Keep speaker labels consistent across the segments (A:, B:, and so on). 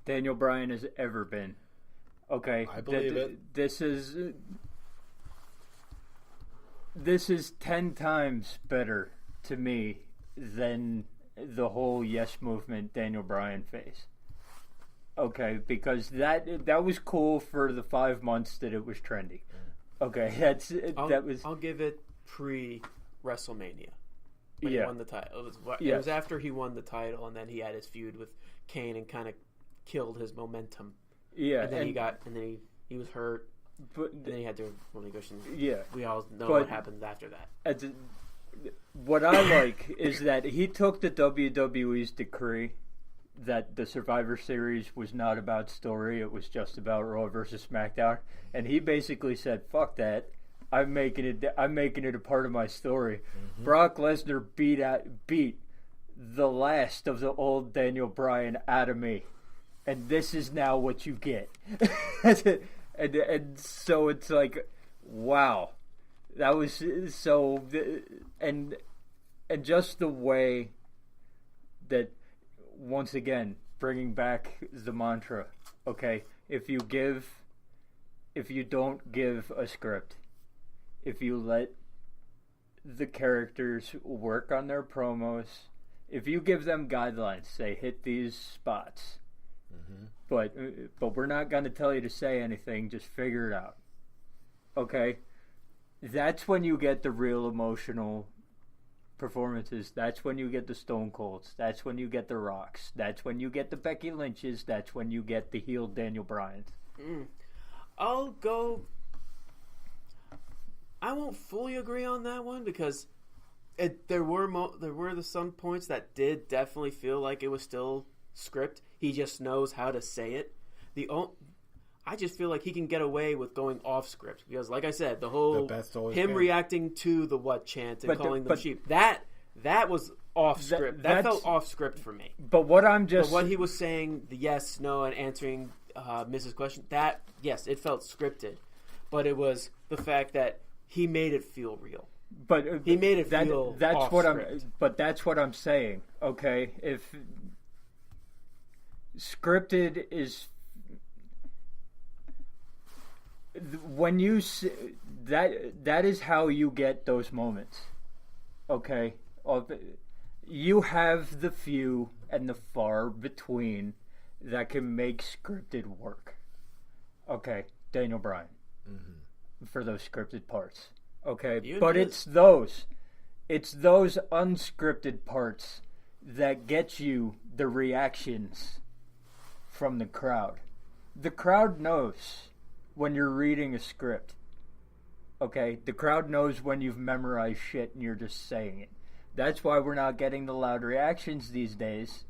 A: Daniel Bryan has ever been. Okay,
B: I believe it.
A: This is 10 times better to me than the whole Yes Movement Daniel Bryan phase. Okay, because that was cool for the 5 months that it was trendy. Okay,
C: I'll give it pre-WrestleMania when he won the title. It was after he won the title, and then he had his feud with Kane and kind of killed his momentum.
A: Yeah,
C: and then he was hurt. But and then he had to negotiate.
A: Yeah,
C: we all know what happened after that.
A: What I like is that he took the WWE's decree that the Survivor Series was not about story; it was just about Raw versus SmackDown, and he basically said, "Fuck that! I'm making it a part of my story." Mm-hmm. Brock Lesnar beat the last of the old Daniel Bryan out of me, and this is now what you get. And so it's like, wow, that was so, and just the way that, once again, bringing back the mantra, okay, if you don't give a script, if you let the characters work on their promos, if you give them guidelines, say hit these spots, but we're not going to tell you to say anything, just figure it out. Okay? That's when you get the real emotional performances. That's when you get the Stone Colds. That's when you get the Rocks. That's when you get the Becky Lynches. That's when you get the heel Daniel Bryans.
C: I won't fully agree on that one because there were some points that did definitely feel like it was still script. He just knows how to say it. I just feel like he can get away with going off script because, like I said, the whole him reacting to the what chant and calling them sheep that was off script. That felt off script for me.
A: But what
C: he was saying, the yes, no, and answering Mrs. Question, that yes, it felt scripted, but it was the fact that he made it feel real.
A: But
C: he made it feel off script.
A: But that's what I'm saying. Okay, if scripted is when you that is how you get those moments. Okay, you have the few and the far between that can make scripted work. Okay, Daniel Bryan for those scripted parts. Okay, but it's those unscripted parts that get you the reactions from the crowd. The crowd knows when you're reading a script. Okay? The crowd knows when you've memorized shit and you're just saying it. That's why we're not getting the loud reactions these days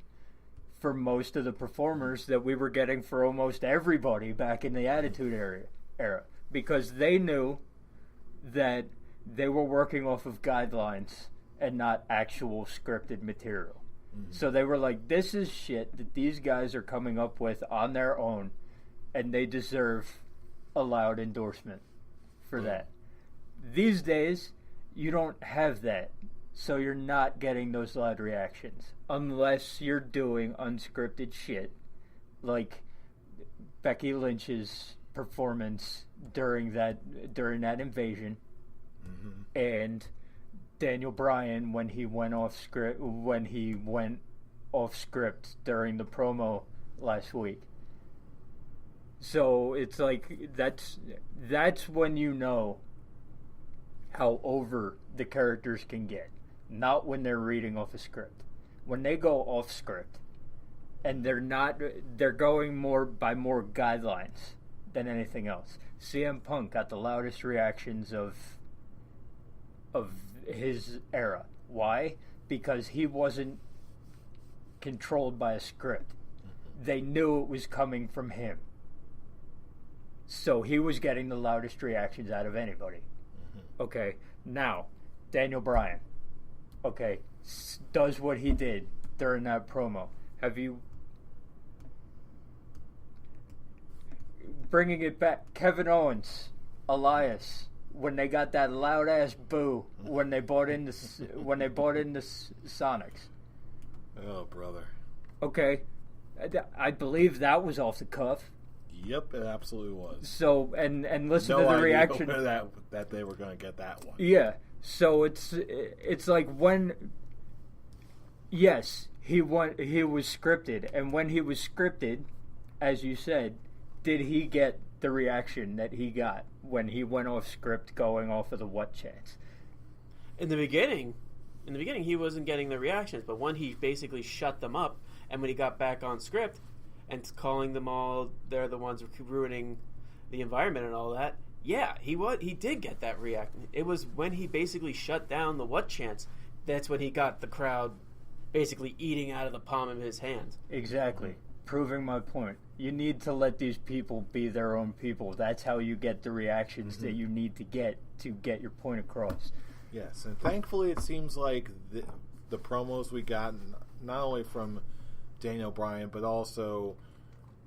A: for most of the performers that we were getting for almost everybody back in the Attitude Era. Because they knew that they were working off of guidelines and not actual scripted material. So they were like, this is shit that these guys are coming up with on their own, and they deserve a loud endorsement for that. These days, you don't have that, so you're not getting those loud reactions unless you're doing unscripted shit like Becky Lynch's performance during that invasion, and Daniel Bryan when he went off script during the promo last week. So it's like that's when you know how over the characters can get. Not when they're reading off a script. When they go off script and they're going more by more guidelines than anything else. CM Punk got the loudest reactions of his era. Why? Because he wasn't controlled by a script. They knew it was coming from him. So he was getting the loudest reactions out of anybody. Okay, now, Daniel Bryan, okay, does what he did during that promo. Have you... Bringing it back, Kevin Owens, Elias... when they got that loud ass boo when they bought into Sonics.
B: Oh, brother.
A: Okay, I believe that was off the cuff.
B: Yep, it absolutely was.
A: So and listen
B: No
A: to the
B: idea
A: reaction
B: that they were going to get that one.
A: Yeah. So it's like when yes, he was scripted, and when he was scripted, as you said, did he get the reaction that he got when he went off script going off of the what chance?
C: In the beginning, he wasn't getting the reactions, but when he basically shut them up, and when he got back on script and calling them all, they're the ones ruining the environment and all that. Yeah, he did get that reaction. It was when he basically shut down the what chance. That's when he got the crowd basically eating out of the palm of his hand.
A: Exactly. Proving my point. You need to let these people be their own people. That's how you get the reactions that you need to get your point across.
B: Yes, and thankfully it seems like the promos we got, not only from Daniel Bryan, but also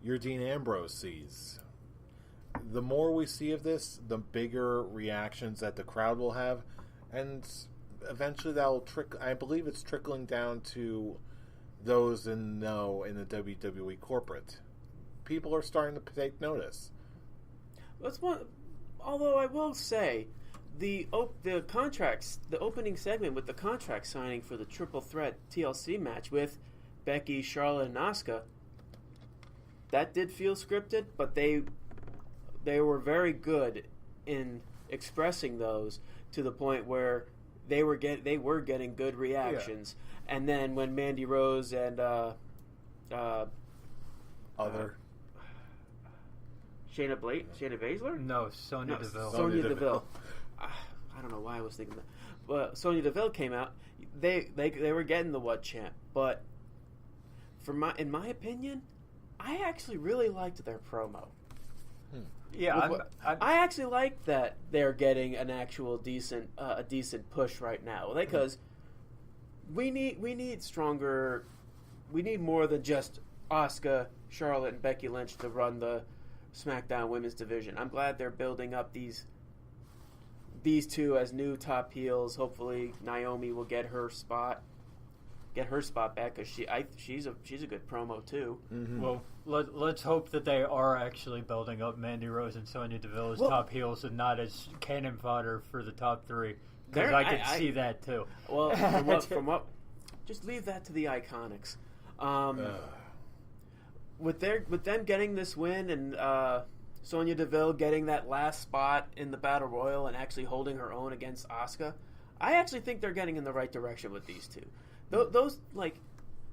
B: your Dean Ambrose sees. The more we see of this, the bigger reactions that the crowd will have, and eventually that will I believe it's trickling down to those in the WWE corporate. People are starting to take notice.
C: Although I will say, the contracts, the opening segment with the contract signing for the triple threat TLC match with Becky, Charlotte, and Asuka, that did feel scripted, but they were very good in expressing those to the point where they were getting good reactions. Yeah. And then when Mandy Rose and Shayna Baszler?
A: No, Sonya Deville.
C: Sonya Deville. I don't know why I was thinking that. But Sonya Deville came out. They were getting the what chant, but in my opinion, I actually really liked their promo.
A: Yeah,
C: I actually like that they're getting an actual decent push right now, because we need stronger. We need more than just Asuka, Charlotte, and Becky Lynch to run the SmackDown Women's Division. I'm glad they're building up these two as new top heels. Hopefully, Naomi will get her spot back, because she's a good promo too.
A: Mm-hmm. Well, let's hope that they are actually building up Mandy Rose and Sonya Deville as top heels and not as cannon fodder for the top three. Because I could see that too.
C: Well, from what, just leave that to the Iconics. With them getting this win and Sonya Deville getting that last spot in the Battle Royal and actually holding her own against Asuka, I actually think they're getting in the right direction with these two. Those, like,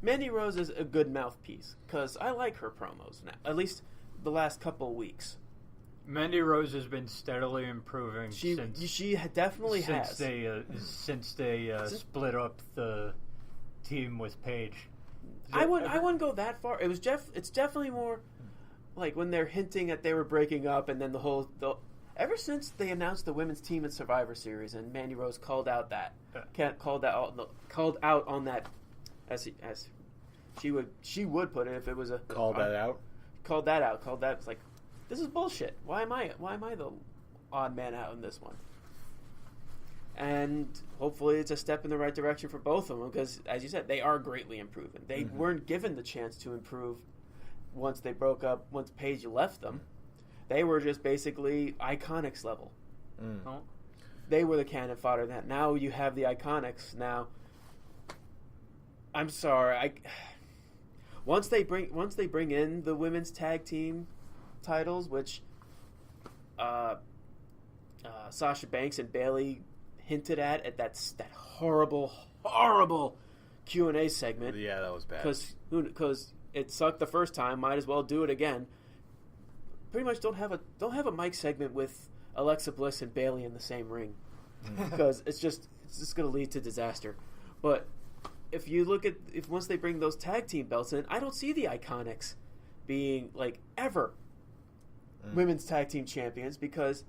C: Mandy Rose is a good mouthpiece, because I like her promos now, at least the last couple weeks.
A: Mandy Rose has been steadily improving
C: she definitely has
A: since they split up the team with Paige.
C: I wouldn't go that far. It's definitely more like when they're hinting that they were breaking up, and then ever since they announced the women's team in Survivor Series, and Mandy Rose called out on that, as she would put it if it was a
B: called that out.
C: It's like, this is bullshit. Why am I the odd man out in this one? And hopefully it's a step in the right direction for both of them, because, as you said, they are greatly improving. They weren't given the chance to improve once they broke up, once Paige left them. They were just basically Iconics level. Oh. They were the cannon fodder. That now you have the Iconics. Now, I'm sorry. Once they bring in the women's tag team titles, which Sasha Banks and Bayley hinted at that horrible Q&A segment.
B: Yeah, that was bad.
C: Because it sucked the first time. Might as well do it again. Pretty much don't have a mic segment with Alexa Bliss and Bayley in the same ring, because it's just going to lead to disaster. But if you look at once they bring those tag team belts in, I don't see the Iconics being like ever women's tag team champions, because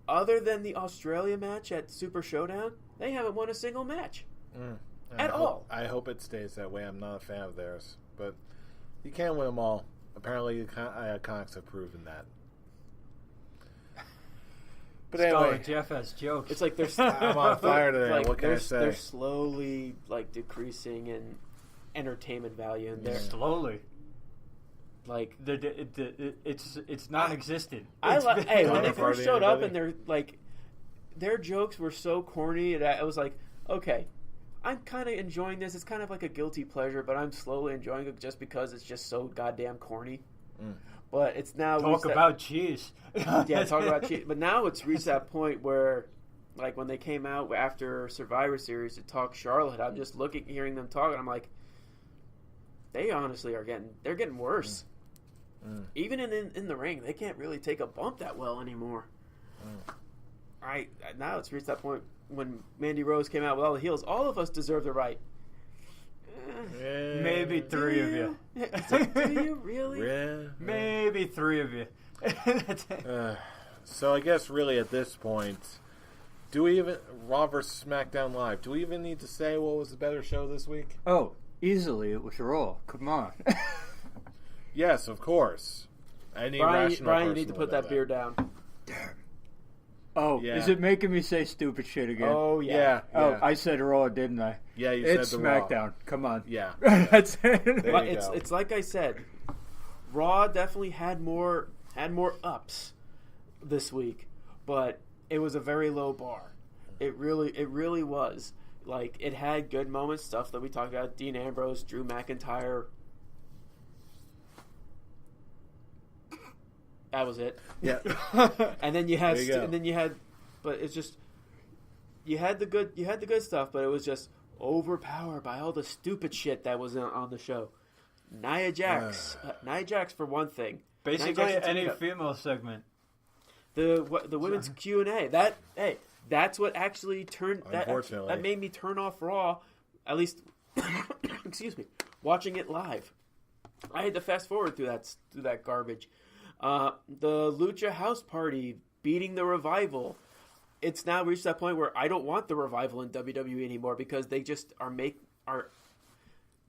C: other than the Australia match at Super Showdown, they haven't won a single match at all.
B: I hope it stays that way. I'm not a fan of theirs, but you can't win them all. Apparently, Iconics have proven that. But anyway,
A: Jeff has jokes.
C: It's like they're
B: I'm on fire today.
C: Like,
B: what can I say?
C: They're slowly decreasing in entertainment value, and they're
A: slowly.
C: Like
A: it's non-existent.
C: Hey, when they first showed up
B: anybody?
C: and their jokes were so corny that I was like, okay, I'm kind of enjoying this. It's kind of like a guilty pleasure, but I'm slowly enjoying it just because it's just so goddamn corny. But it's now
A: talk about cheese.
C: Yeah, talk about cheese. But now it's reached that point where, like, when they came out after Survivor Series to talk Charlotte, I'm just hearing them talk, and I'm like, they honestly they're getting worse. Even in the ring, they can't really take a bump that well anymore. Now it's reached that point when Mandy Rose came out with all the heels. All of us deserve the right.
A: Maybe three of you.
C: It's like, do you really?
A: Maybe three of you.
B: So I guess really at this point, do we even Raw vs. SmackDown Live? Do we even need to say what was the better show this week?
A: Oh, easily it was Raw. Come on.
B: Yes, of course. Any
C: Brian,
B: rational
C: you
B: person
C: need to
B: will
C: put
B: know
C: that beer down.
A: Oh,
B: Yeah.
A: is it making me say stupid shit again?
C: Oh yeah.
A: Oh, I said Raw, didn't I?
B: Yeah, you
A: It's
B: said the Raw.
A: SmackDown. Come on.
B: Yeah.
A: That's it.
B: There you
C: It's
B: go.
C: it's like I said, Raw definitely had more ups this week, but it was a very low bar. It really was. Like, it had good moments, stuff that we talked about: Dean Ambrose, Drew McIntyre. That was it.
B: Yeah.
C: And then you had,
B: There you go.
C: but it's just you had the good stuff, but it was just overpowered by all the stupid shit that was on the show. Nia Jax for one thing.
A: Basically,
C: Nia Jax
A: any female segment.
C: the women's Q&A. That's what actually turned
B: Unfortunately.
C: that made me turn off Raw. At least, excuse me, watching it live. I had to fast forward through that garbage. The Lucha House Party beating the Revival. It's now reached that point where I don't want the Revival in WWE anymore because they just are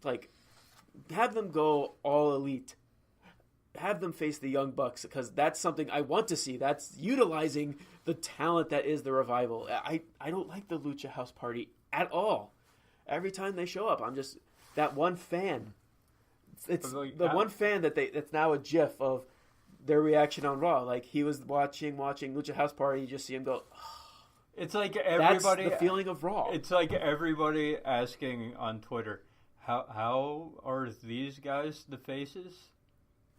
C: like, have them go all elite. Have them face the Young Bucks because that's something I want to see. That's utilizing the talent that is the Revival. I don't like the Lucha House Party at all. Every time they show up, I'm just that one fan. It's the one fan that's now a GIF of their reaction on Raw. Like, he was watching Lucha House Party, you just see him go,
A: It's like everybody.
C: that's the feeling of Raw.
A: It's like everybody asking on Twitter, how are these guys the faces?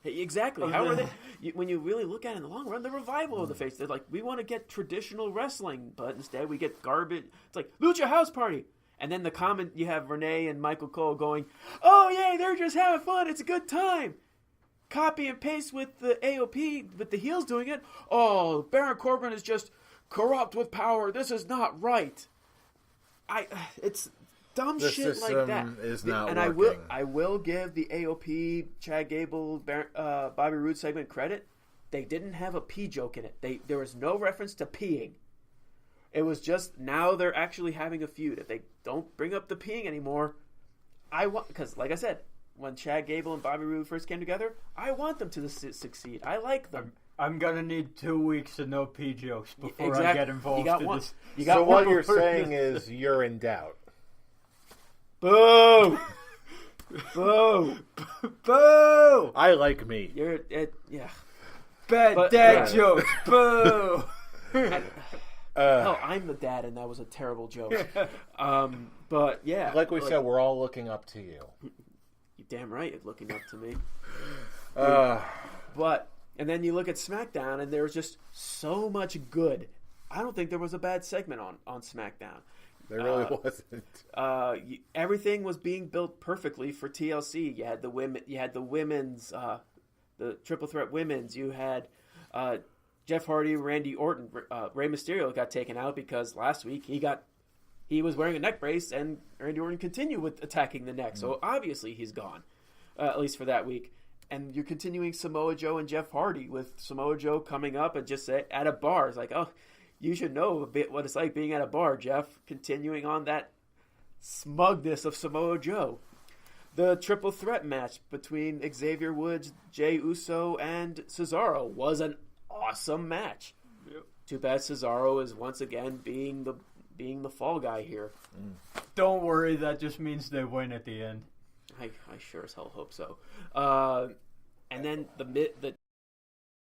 C: Hey, exactly. How are they? When you really look at it in the long run, the Revival of the face. They're like, we want to get traditional wrestling, but instead we get garbage. It's like Lucha House Party, and then the comment you have Renee and Michael Cole going, "Oh yeah, they're just having fun. It's a good time." Copy and paste with the AOP, with the heels doing it. Oh, Baron Corbin is just corrupt with power. This is not right. It's dumb
B: The
C: shit like
B: system
C: that.
B: is not
C: and
B: working.
C: I will give the AOP, Chad Gable, Bobby Roode segment credit. They didn't have a pee joke in it. There was no reference to peeing. It was just now they're actually having a feud. If they don't bring up the peeing anymore, because like I said, when Chad Gable and Bobby Roode first came together, I want them to succeed. I like them.
A: I'm gonna need 2 weeks of no pee jokes before I
C: Exactly.
A: get involved
C: You got
A: in
C: one.
A: this.
C: You got
B: So
C: one
B: what you're
C: before
B: saying
C: this.
B: is you're in doubt.
C: Boo! Boo!
A: Boo!
B: I like me.
C: Yeah.
A: Bad
C: But-
A: dad
C: yeah.
A: jokes. Boo!
C: Oh, I'm the dad, and that was a terrible joke. But yeah,
B: Like we said, we're all looking up to you.
C: you're damn right, you're looking up to me.
B: Uh,
C: And then you look at SmackDown, and there's just so much good. I don't think there was a bad segment on SmackDown.
B: there really wasn't.
C: Everything was being built perfectly for TLC. You had the women. You had the women's, the triple threat women's. You had Jeff Hardy, Randy Orton. Rey Mysterio got taken out because last week he was wearing a neck brace, and Randy Orton continued with attacking the neck. So obviously he's gone, at least for that week. And you're continuing Samoa Joe and Jeff Hardy, with Samoa Joe coming up and just at a bar. It's like, oh, you should know a bit what it's like being at a bar, Jeff. Continuing on that smugness of Samoa Joe. The triple threat match between Xavier Woods, Jey Uso, and Cesaro was an awesome match.
A: Yep.
C: Too bad Cesaro is once again being the fall guy here.
A: Don't worry, that just means they win at the end.
C: I sure as hell hope so. and then the